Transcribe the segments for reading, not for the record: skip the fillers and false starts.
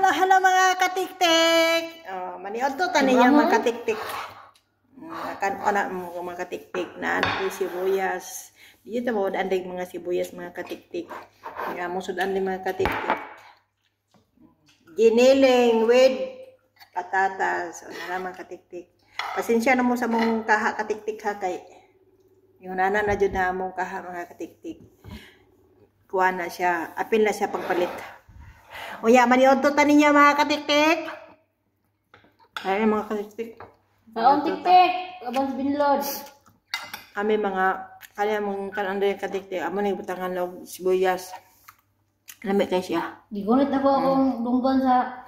Hello mga katiktik. Oh, maniod to tani niya mga katiktik. Kan ona mga katiktik na sibuyas. Dito mo andig mga sibuyas mga katiktik. Nga mo sudan di mga katiktik. Giniling with patatas. O na mga katiktik. Pasensya na mo sa mong kaha katiktik ha kay yung nana na jud na mong kaha mga katiktik. Kuha na siya. Apil na siya pagpalit. O ya, maniod to tani niya mga katiktik. Ay mga katiktik. Kaon tiktik, abang binlod. Kami mga kaya mong kananday katiktik, amo ning butangan og sibuyas. Lami kay siya. Gigunit ako akong dunggan sa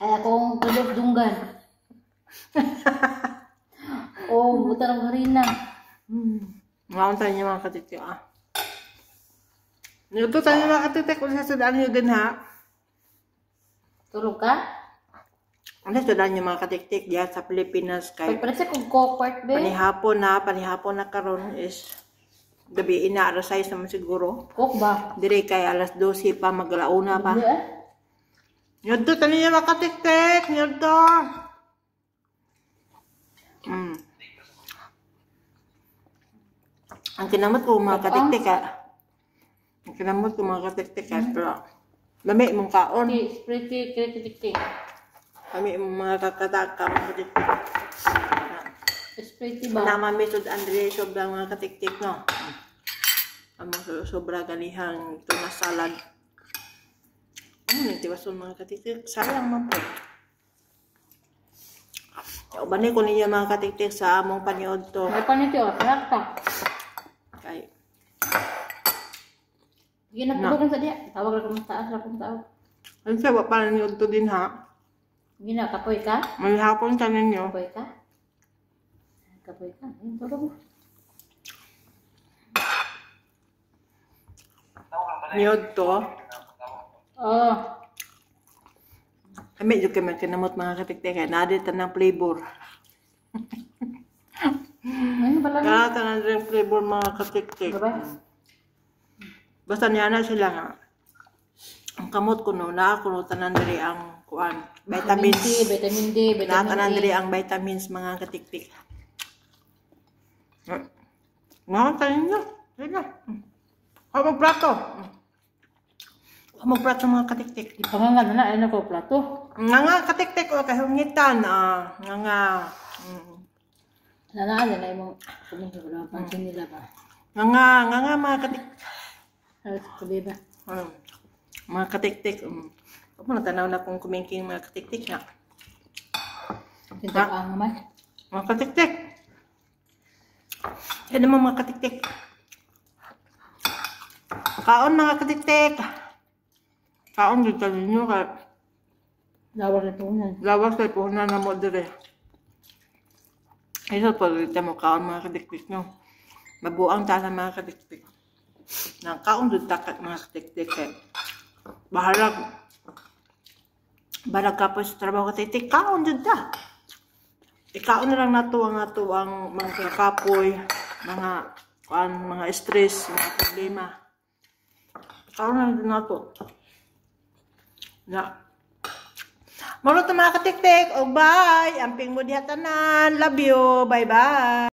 akong tulog dunggan. Oh, buta ng harina. Ngaon tayo niya mga katiktik ah. Ito tayo mga katiktik, kung sasadaan nyo din ha. Tulog ka? Ano sasadaan nyo mga katiktik diyan sa Pilipinas kay Pagparasa kong cohort be. panihapon na karon is gabi ina alas 6 naman siguro. Cook ba? Dire kay alas 12 pa maglauna pa. Hindi Yodto tani niya mga katiktik, yodto. Ang kinamot ko mga katiktik ha. Ang kinamot ko mga katiktik ha. Pero lami mong kaon. Pretty tiktik. Kami mga kakataka mga katiktik. Pretty ba? Nama metod Andre sobrang mga katiktik no. Ang sobra ganihang ito na salad. Nagtiwason mga katiktik. Sayang man po. Ubanay ko niya mga katiktik sa among paniod to. May panito, rakta. Kay Ginapulugan sa diya. Tawag lang kung taas, rakong tawag. ano siya ba paniod to din ha? Gina, kapoy ka? May hapon ka ninyo. Kapoy ka? Kapoy ka? Ayun, tulog mo. Niod to. Oh. Kami yung kami kinamot mga katiktik. Nadita ng flavor. Ano pala na? Kaya tanan rin flavor mga katiktik. Diba? Basta niya na sila nga. Ang kamot ko no, nakakulo tanan diri ang kuan, vitamins. Vitamin D, vitamin Tanan E. diri ang vitamins mga katiktik. Ngayon tayo nyo. Sige. Hamog plato. Hamog plato mga katiktik. Ipangangan na ano ko plato. Nga katiktik o kahungitan. Nga. Nanaan na yung kuminto ko lang pansin nila ba. Nga mga katiktik. Halos sabi ba? Mga katiktik. Ako natanaw na kung kumingking mga katiktik na. Tintak ang naman. Mga katiktik. Yan naman mga katiktik. Kaon mga katiktik. Kaon dito ninyo ka. Lawak na tunan. Lawas ay puhunan na mo dire. Ito po dito mo kaon mga katiktik no. Mabuang tala mga katiktik. Nang kaon dito takat mga katiktik eh. Balag ka po sa trabaho katiktik. Kaon dito ta. Ikaon na lang nato ang mga kapoy, mga stress, mga problema. Ikaon na lang nato. Na. Marunong mga katiktik. Oh, bye. Amping mo diha tanan. Love you. Bye-bye.